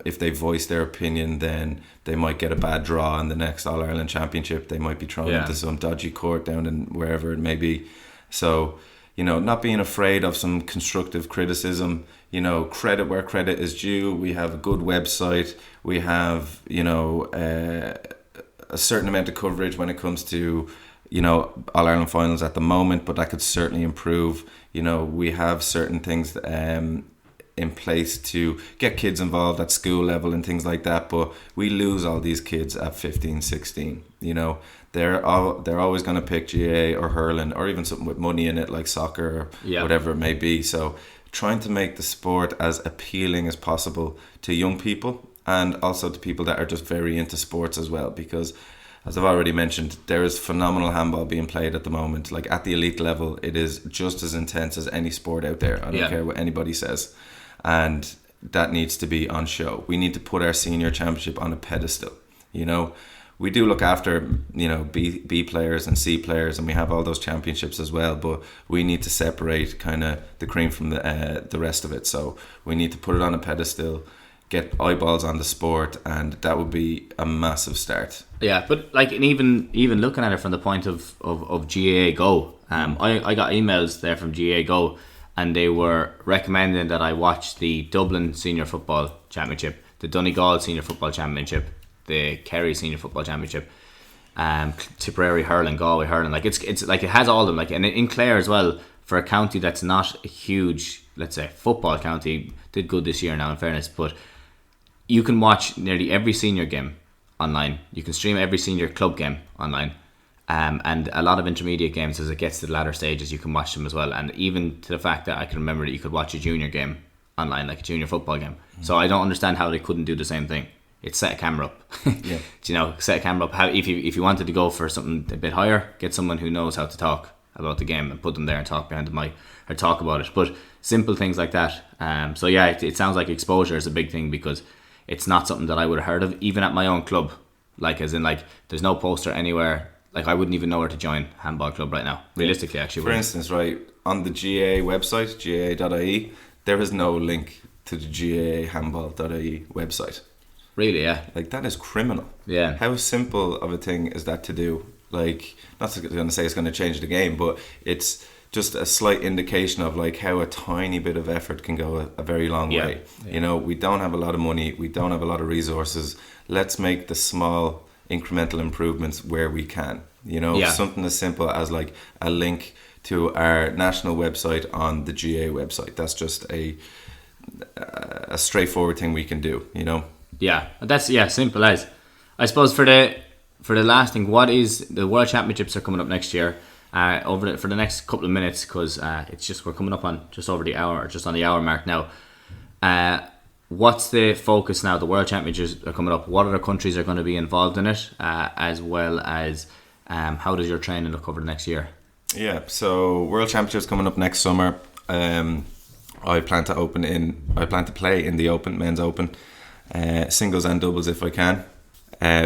if they voice their opinion, then they might get a bad draw in the next All-Ireland Championship. They might be thrown into some dodgy court down in wherever it may be. So, not being afraid of some constructive criticism, credit where credit is due. We have a good website. We have, a certain amount of coverage when it comes to, All-Ireland finals at the moment, but that could certainly improve. We have certain things in place to get kids involved at school level and things like that, but we lose all these kids at 15, 16. They're always going to pick GA or hurling or even something with money in it like soccer or whatever it may be. So trying to make the sport as appealing as possible to young people and also to people that are just very into sports as well, because as I've already mentioned, there is phenomenal handball being played at the moment. Like at the elite level, it is just as intense as any sport out there. I don't care what anybody says. And that needs to be on show. We need to put our senior championship on a pedestal. You know, we do look after, you know, B players and C players, and we have all those championships as well, but we need to separate kind of the cream from the rest of it. So we need to put it on a pedestal, get eyeballs on the sport, and that would be a massive start. Yeah, but like, and even looking at it from the point of GAA Go, I got emails there from GAA Go, and they were recommending that I watch the Dublin Senior Football Championship, the Donegal Senior Football Championship, the Kerry Senior Football Championship, Tipperary Hurling, Galway Hurling. Like it's like it has all of them. Like, and in Clare as well, for a county that's not a huge, let's say, football county, did good this year now in fairness, but you can watch nearly every senior game online. You can stream every senior club game online. And a lot of intermediate games, as it gets to the latter stages, you can watch them as well. And even to the fact that I can remember that you could watch a junior game online, like a junior football game. So I don't understand how they couldn't do the same thing. It's set a camera up. Yeah. You know, set a camera up. How if you wanted to go for something a bit higher, get someone who knows how to talk about the game and put them there and talk behind the mic or talk about it. But simple things like that. So yeah, it sounds like exposure is a big thing, because it's not something that I would have heard of, even at my own club. Like, as in, like, there's no poster anywhere. Like, I wouldn't even know where to join handball club right now. Realistically, actually. For instance, right, on the GAA website, gaa.ie, there is no link to the gaahandball.ie website. Really, yeah. Like, that is criminal. Yeah. How simple of a thing is that to do? Like, not going to say it's going to change the game, but it's just a slight indication of like how a tiny bit of effort can go a very long way. Yeah. You know, we don't have a lot of money, we don't have a lot of resources. Let's make the small incremental improvements where we can. You know, something as simple as like a link to our national website on the GA website. That's just a straightforward thing we can do, you know. Yeah, that's simple as. I suppose for the last thing, what is the World Championships are coming up next year? For the next couple of minutes, because we're coming up on just over the hour, or just on the hour mark now. What's the focus now? The World Championships are coming up. What other countries are going to be involved in it, as well as how does your training look over the next year? Yeah, so World Championships coming up next summer. I plan to play in the Open, Men's Open, singles and doubles if I can.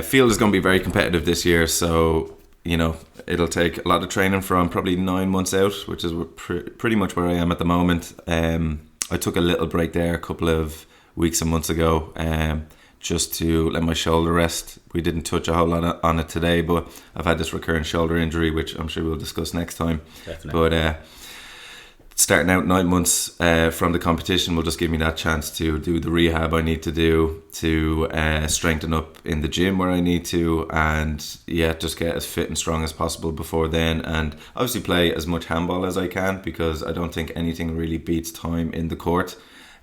Field is going to be very competitive this year, so you know, it'll take a lot of training from probably 9 months out, which is pretty much where I am at the moment. I took a little break there a couple of weeks and months ago, just to let my shoulder rest. We didn't touch a whole lot on it today, but I've had this recurrent shoulder injury, which I'm sure we'll discuss next time. Definitely. But starting out 9 months from the competition will just give me that chance to do the rehab I need to do, to strengthen up in the gym where I need to, and just get as fit and strong as possible before then, and obviously play as much handball as I can, because I don't think anything really beats time in the court,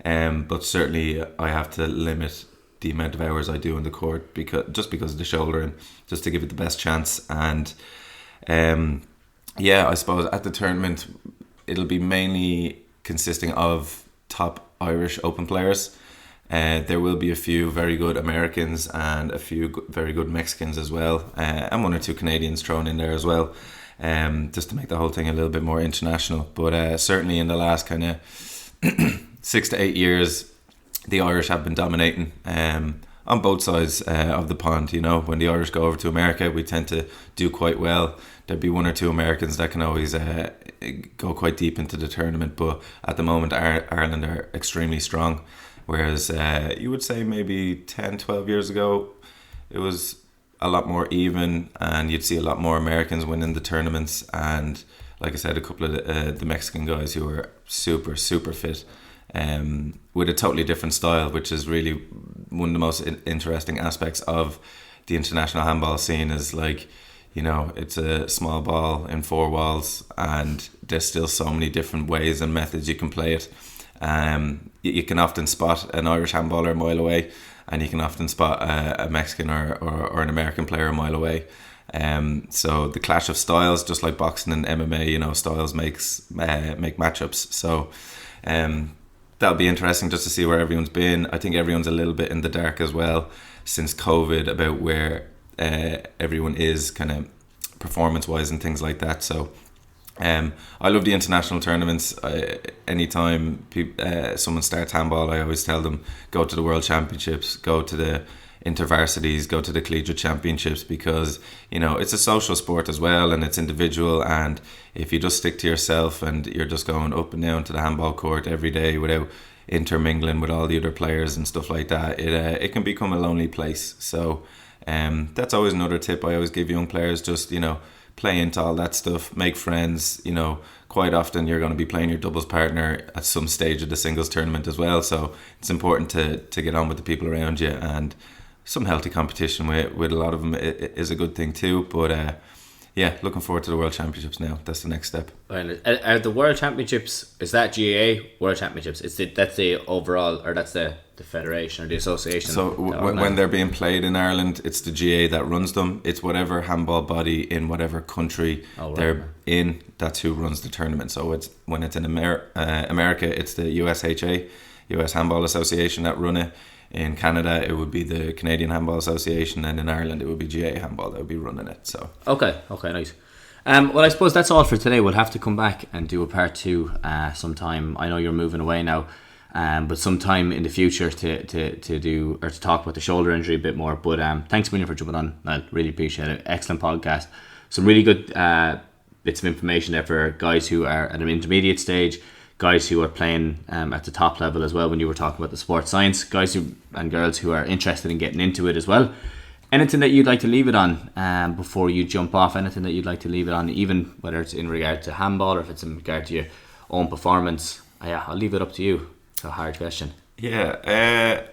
but certainly I have to limit the amount of hours I do in the court, because of the shoulder, and just to give it the best chance. And I suppose at the tournament it'll be mainly consisting of top Irish Open players. There will be a few very good Americans and a few very good Mexicans as well, and 1 or 2 Canadians thrown in there as well, just to make the whole thing a little bit more international. But certainly in the last kind of 6 to 8 years, the Irish have been dominating on both sides of the pond. You know, when the Irish go over to America, we tend to do quite well. There'd be 1 or 2 Americans that can always go quite deep into the tournament, but at the moment Ireland are extremely strong, whereas you would say maybe 10, 12 years ago it was a lot more even, and you'd see a lot more Americans winning the tournaments, and like I said, a couple of the Mexican guys who are super, super fit, with a totally different style, which is really one of the most interesting aspects of the international handball scene. Is like, you know, it's a small ball in 4 walls, and there's still so many different ways and methods you can play it. You can often spot an Irish handballer a mile away, and you can often spot a Mexican or an American player a mile away. So the clash of styles, just like boxing and MMA, you know, styles make matchups. So that'll be interesting just to see where everyone's been. I think everyone's a little bit in the dark as well since COVID about where everyone is kind of performance wise and things like that. So I love the international tournaments. Anytime someone starts handball, I always tell them go to the World Championships, go to the intervarsities, go to the collegiate championships, because it's a social sport as well, and it's individual. And if you just stick to yourself and you're just going up and down to the handball court every day without intermingling with all the other players and stuff like that, it can become a lonely place. So that's always another tip I always give young players. Just play into all that stuff, make friends. Quite often you're going to be playing your doubles partner at some stage of the singles tournament as well, so it's important to get on with the people around you, and some healthy competition with a lot of them is a good thing too. But looking forward to the World Championships now. That's the next step. Are the World Championships, is that GAA World Championships? That's the overall, or that's the federation or the association? So when they're being played in Ireland, it's the GAA that runs them. It's whatever handball body in whatever country they're in, that's who runs the tournament. So when it's in America, it's the USHA, US Handball Association, that run it. In Canada, it would be the Canadian Handball Association, and in Ireland, it would be GAA Handball that would be running it. So okay, nice. Well, I suppose that's all for today. We'll have to come back and do a part 2 sometime. I know you're moving away now, but sometime in the future to do or to talk about the shoulder injury a bit more. But thanks a million for jumping on. I really appreciate it. Excellent podcast. Some really good bits of information there for guys who are at an intermediate stage, guys who are playing at the top level as well. When you were talking about the sports science, guys and girls who are interested in getting into it as well. Anything that you'd like to leave it on before you jump off? Anything that you'd like to leave it on, even whether it's in regard to handball or if it's in regard to your own performance? I'll leave it up to you. It's a hard question. I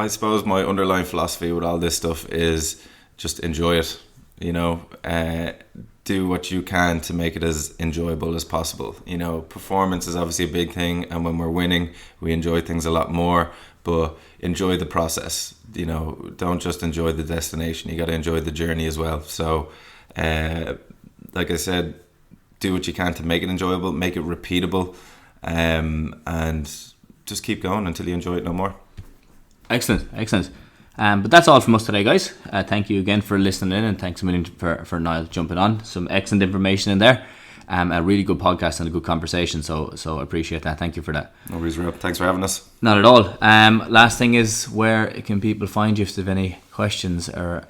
suppose my underlying philosophy with all this stuff is just enjoy it. Do what you can to make it as enjoyable as possible. Performance is obviously a big thing, and when we're winning, we enjoy things a lot more. But enjoy the process. Don't just enjoy the destination. You got to enjoy the journey as well. So, like I said, do what you can to make it enjoyable, make it repeatable, and just keep going until you enjoy it no more. Excellent. But that's all from us today, guys. Thank you again for listening in, and thanks a million for Niall jumping on. Some excellent information in there. A really good podcast and a good conversation, so I appreciate that. Thank you for that. No worries, Rob. Thanks for having us. Not at all. Last thing is, where can people find you if they have any questions or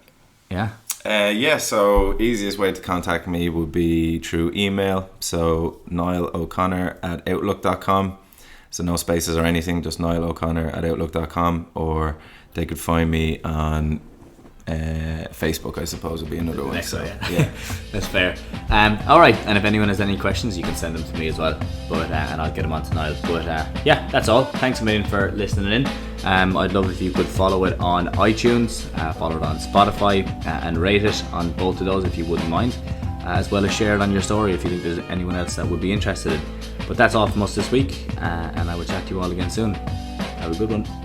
so easiest way to contact me would be through email. So Niall O'Connor at outlook.com. So no spaces or anything, just Niall O'Connor at outlook.com, or they could find me on Facebook, I suppose, would be another one. So yeah, that's fair. Alright, and if anyone has any questions, you can send them to me as well, but and I'll get them on to Niall. But that's all. Thanks a million for listening in. I'd love if you could follow it on iTunes, follow it on Spotify, and rate it on both of those if you wouldn't mind, as well as share it on your story if you think there's anyone else that would be interested in. But that's all from us this week, and I will chat to you all again soon. Have a good one.